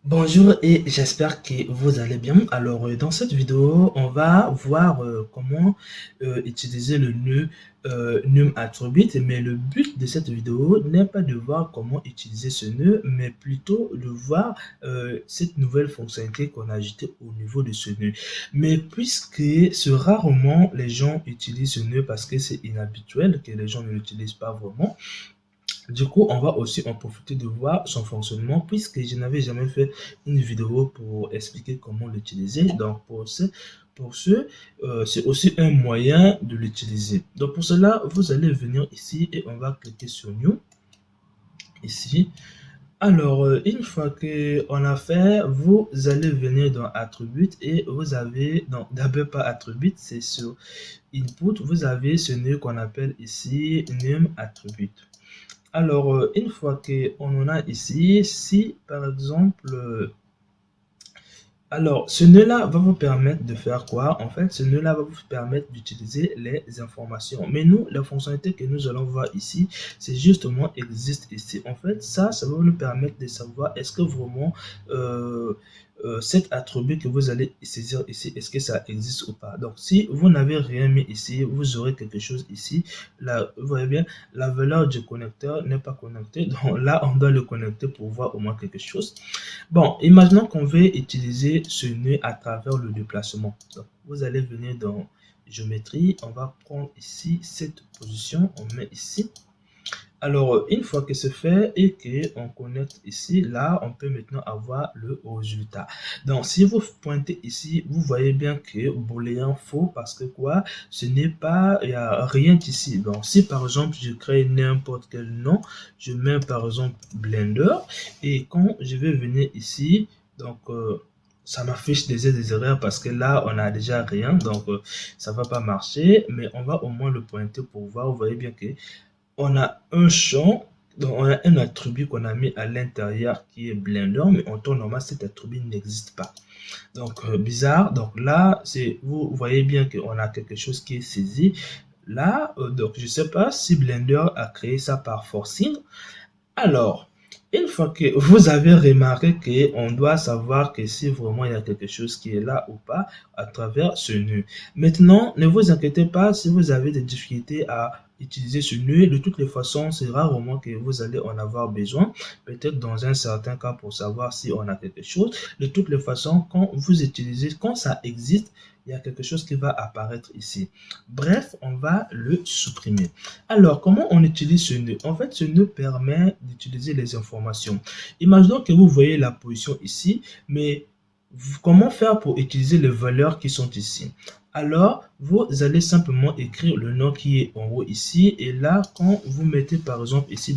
Bonjour et j'espère que vous allez bien. Alors, dans cette vidéo, on va voir comment utiliser le nœud num attribute. Mais le but de cette vidéo n'est pas de voir comment utiliser ce nœud, mais plutôt de voir cette nouvelle fonctionnalité qu'on a ajoutée au niveau de ce nœud. Mais puisque rarement les gens utilisent ce nœud parce que c'est inhabituel, que les gens ne l'utilisent pas vraiment, du coup, on va aussi en profiter de voir son fonctionnement puisque je n'avais jamais fait une vidéo pour expliquer comment l'utiliser. Donc, c'est aussi un moyen de l'utiliser. Donc, pour cela, vous allez venir ici et on va cliquer sur New ici. Alors, une fois qu'on a fait, vous allez venir dans Attribute et vous avez, donc d'abord pas Attribute, c'est sur Input, vous avez ce nœud qu'on appelle ici Num Attribute. Alors, une fois qu'on en a ici, si par exemple, alors ce nœud-là va vous permettre de faire quoi? En fait, ce nœud-là va vous permettre d'utiliser les informations. Mais nous, la fonctionnalité que nous allons voir ici, c'est justement existe ici. En fait, ça va nous permettre de savoir est-ce que vraiment cet attribut que vous allez saisir ici, est-ce que ça existe ou pas. Donc, si vous n'avez rien mis ici, vous aurez quelque chose ici. Là, vous voyez bien, la valeur du connecteur n'est pas connectée. Donc là, on doit le connecter pour voir au moins quelque chose. Bon, imaginons qu'on veut utiliser ce nœud à travers le déplacement. Donc, vous allez venir dans géométrie, on va prendre ici cette position, on met ici. Alors, une fois que c'est fait et qu'on connecte ici, là, on peut maintenant avoir le résultat. Donc, si vous pointez ici, vous voyez bien que booléen faux parce que quoi? Ce n'est pas, il n'y a rien ici. Donc, si par exemple, je crée n'importe quel nom, je mets par exemple Blender et quand je vais venir ici, donc, ça m'affiche des erreurs parce que là, on n'a déjà rien, donc ça va pas marcher, mais on va au moins le pointer pour voir. Vous voyez bien que on a un champ, donc on a un attribut qu'on a mis à l'intérieur qui est Blender, mais en temps normal, cet attribut n'existe pas. Donc, bizarre. Donc là, vous voyez bien qu'on a quelque chose qui est saisi. Là, donc je ne sais pas si Blender a créé ça par forcing. Alors, une fois que vous avez remarqué qu'on doit savoir que si vraiment il y a quelque chose qui est là ou pas à travers ce nœud. Maintenant, ne vous inquiétez pas si vous avez des difficultés à utiliser ce nœud. De toutes les façons, c'est rarement que vous allez en avoir besoin. Peut-être dans un certain cas pour savoir si on a quelque chose. De toutes les façons, quand vous utilisez, quand ça existe, il y a quelque chose qui va apparaître ici. Bref, on va le supprimer. Alors, comment on utilise ce nœud? En fait, ce nœud permet d'utiliser les informations. Imaginons que vous voyez la position ici, mais comment faire pour utiliser les valeurs qui sont ici? Alors, vous allez simplement écrire le nom qui est en haut ici. Et là, quand vous mettez par exemple ici,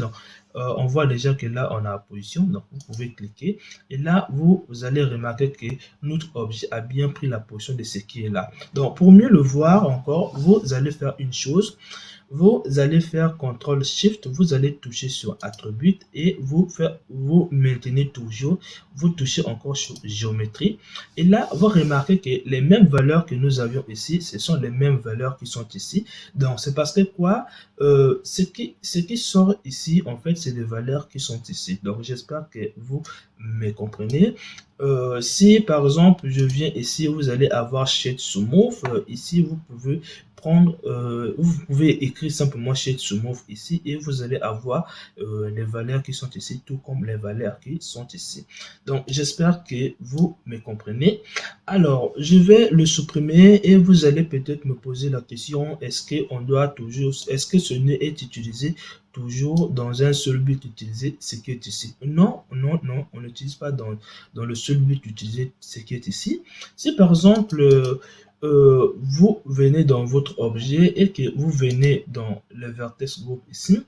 on voit déjà que là, on a la position. Donc, vous pouvez cliquer. Et là, vous allez remarquer que notre objet a bien pris la position de ce qui est là. Donc, pour mieux le voir encore, vous allez faire une chose. Vous allez faire CTRL-SHIFT, vous allez toucher sur Attribut et vous maintenez toujours, vous touchez encore sur Géométrie. Et là, vous remarquez que les mêmes valeurs que nous avions ici, ce sont les mêmes valeurs qui sont ici. Donc, c'est parce que quoi? Ce qui sort ici, en fait, c'est les valeurs qui sont ici. Donc, j'espère que vous me comprenez. Si, par exemple, je viens ici, vous allez avoir Shade Smooth. Ici, vous pouvez prendre, vous pouvez écrire simplement Shade Smooth ici et vous allez avoir les valeurs qui sont ici, tout comme les valeurs qui sont ici. Donc, j'espère que vous me comprenez. Alors, je vais le supprimer et vous allez peut-être me poser la question, est-ce qu'on doit toujours, est-ce que ce nœud est utilisé toujours dans un seul but d'utiliser ce qui est ici? Non, non, non, on n'utilise pas dans le seul but d'utiliser ce qui est ici. Si par exemple, vous venez dans votre objet et que vous venez dans le vertex group ici,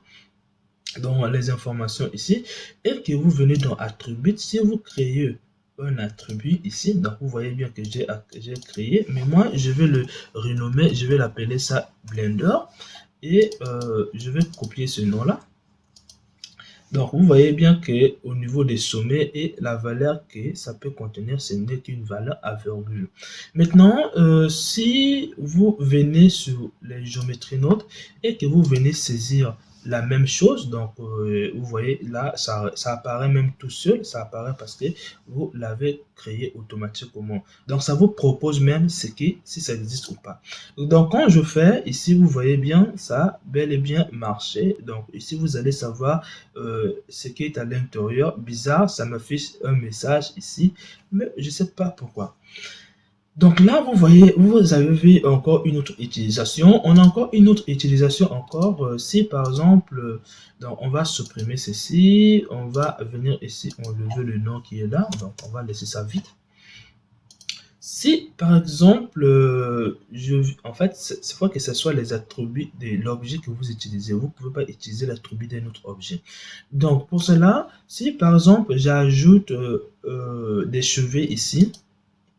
dans les informations ici, et que vous venez dans attribut, si vous créez un attribut ici, donc vous voyez bien que j'ai créé, mais moi je vais le renommer, je vais l'appeler ça Blender, et je vais copier ce nom là. Donc, vous voyez bien que au niveau des sommets et la valeur que ça peut contenir, ce n'est qu'une valeur à virgule. Maintenant, si vous venez sur les géométries nodes et que vous venez saisir la même chose. Donc, vous voyez là, ça apparaît même tout seul. Ça apparaît parce que vous l'avez créé automatiquement. Donc, ça vous propose même si ça existe ou pas. Donc, quand je fais ici, vous voyez bien, ça a bel et bien marché. Donc, ici, vous allez savoir ce qui est à l'intérieur. Bizarre, ça m'affiche un message ici, mais je ne sais pas pourquoi. Donc là, vous voyez, vous avez vu encore une autre utilisation. On a encore une autre utilisation encore. Si par exemple, donc on va supprimer ceci, on va venir ici, enlever le nom qui est là. Donc on va laisser ça vide. Si par exemple, en fait, c'est fois que ce soit les attributs de l'objet que vous utilisez, vous ne pouvez pas utiliser l'attribut d'un autre objet. Donc pour cela, si par exemple, j'ajoute des cheveux ici,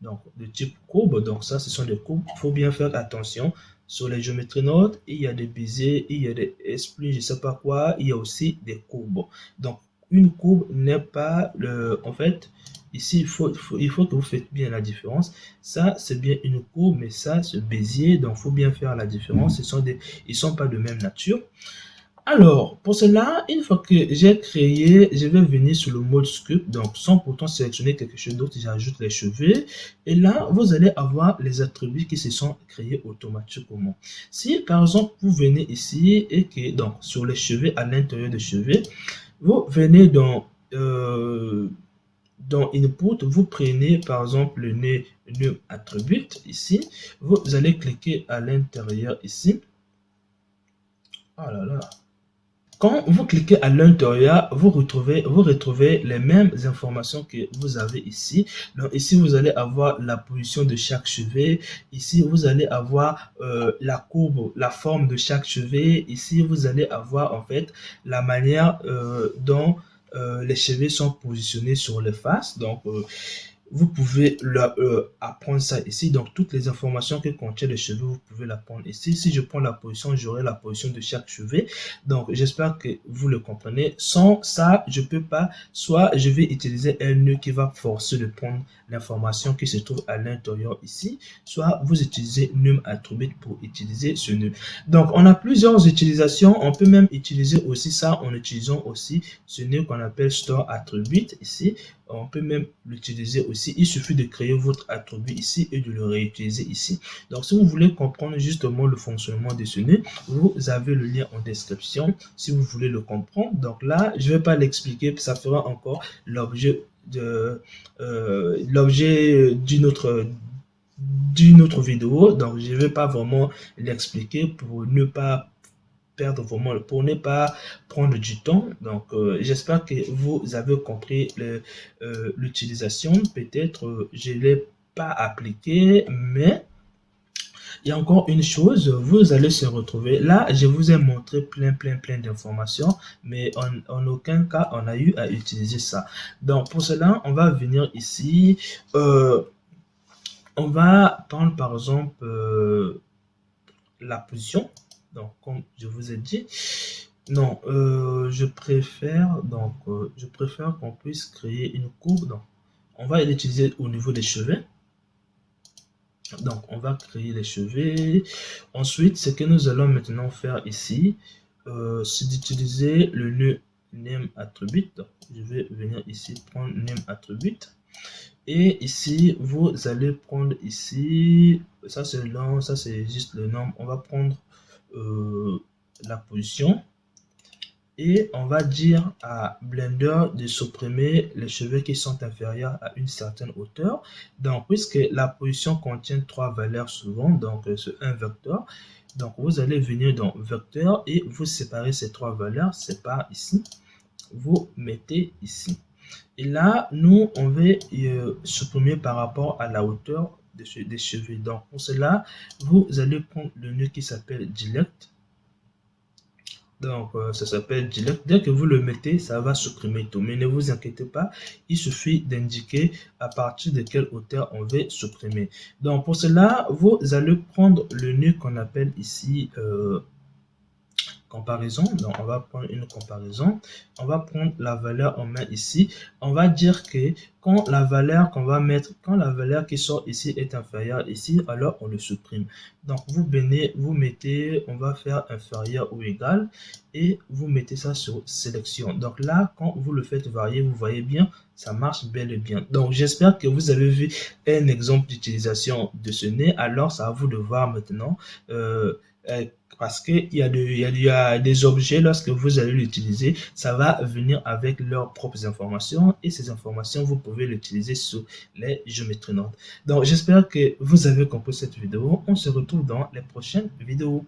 donc de type courbe, donc ça ce sont des courbes, il faut bien faire attention. Sur les géométries nodes, il y a des baisers, il y a des splits, je ne sais pas quoi, il y a aussi des courbes. Donc une courbe n'est pas en fait, ici il faut que vous faites bien la différence. Ça c'est bien une courbe, mais ça c'est bézier, donc il faut bien faire la différence. Ils sont pas de même nature. Alors, pour cela, une fois que j'ai créé, je vais venir sur le mode sculpt, donc sans pourtant sélectionner quelque chose d'autre, j'ajoute les cheveux. Et là, vous allez avoir les attributs qui se sont créés automatiquement. Si par exemple, vous venez ici et que donc sur les cheveux, à l'intérieur des cheveux, vous venez dans Input, vous prenez par exemple le name attribute ici, vous allez cliquer à l'intérieur ici. Oh là là. Quand vous cliquez à l'intérieur, vous retrouvez les mêmes informations que vous avez ici. Donc ici, vous allez avoir la position de chaque chevet. Ici, vous allez avoir la courbe, la forme de chaque chevet. Ici, vous allez avoir en fait la manière dont les chevets sont positionnés sur les faces. Donc, vous pouvez apprendre ça ici. Donc, toutes les informations que contient les cheveux, vous pouvez l'apprendre ici. Si je prends la position, j'aurai la position de chaque chevet. Donc, j'espère que vous le comprenez. Sans ça, je peux pas. Soit je vais utiliser un nœud qui va forcer de prendre l'information qui se trouve à l'intérieur ici. Soit vous utilisez num attribute pour utiliser ce nœud. Donc, on a plusieurs utilisations. On peut même utiliser aussi ça en utilisant aussi ce nœud qu'on appelle store attribute ici. On peut même l'utiliser aussi. Il suffit de créer votre attribut ici et de le réutiliser ici. Donc, si vous voulez comprendre justement le fonctionnement de ce nœud, vous avez le lien en description si vous voulez le comprendre. Donc là, je ne vais pas l'expliquer, ça fera encore l'objet d'une autre vidéo. Donc, je ne vais pas vraiment l'expliquer pour ne pas perdre vraiment, pour ne pas prendre du temps. Donc, j'espère que vous avez compris l'utilisation. Peut-être je ne l'ai pas appliqué, mais il y a encore une chose, vous allez se retrouver. Là, je vous ai montré plein d'informations, mais en aucun cas, on a eu à utiliser ça. Donc, pour cela, on va venir ici. On va prendre par exemple la position. Donc, comme je vous ai dit, non, je préfère qu'on puisse créer une courbe. Donc, on va l'utiliser au niveau des cheveux. Donc, on va créer les cheveux. Ensuite, ce que nous allons maintenant faire ici, c'est d'utiliser le nœud name attribute. Donc, je vais venir ici prendre name attribute. Et ici, vous allez prendre ici, ça c'est le nom, ça c'est juste le nom. On va prendre la position et on va dire à Blender de supprimer les cheveux qui sont inférieurs à une certaine hauteur. Donc, puisque la position contient 3 valeurs souvent, donc c'est un vecteur. Donc, vous allez venir dans vecteur et vous séparez ces 3 valeurs, c'est par ici. Vous mettez ici. Et là, nous, on va supprimer par rapport à la hauteur des cheveux. Donc, pour cela, vous allez prendre le nœud qui s'appelle Delete. Donc, ça s'appelle Delete. Dès que vous le mettez, ça va supprimer tout. Mais ne vous inquiétez pas, il suffit d'indiquer à partir de quelle hauteur on veut supprimer. Donc, pour cela, vous allez prendre le nœud qu'on appelle ici comparaison. Donc, on va prendre une comparaison. On va prendre la valeur en main ici. On va dire que quand la valeur qu'on va mettre, quand la valeur qui sort ici est inférieure ici, alors on le supprime. Donc, vous mettez, on va faire inférieur ou égal et vous mettez ça sur sélection. Donc là, quand vous le faites varier, vous voyez bien, ça marche bel et bien. Donc, j'espère que vous avez vu un exemple d'utilisation de ce nez. Alors, c'est à vous de voir maintenant. Parce qu'il y a des objets, lorsque vous allez l'utiliser, ça va venir avec leurs propres informations et ces informations, vous pouvez l'utiliser sur les géométries Node. Donc, j'espère que vous avez compris cette vidéo. On se retrouve dans les prochaines vidéos.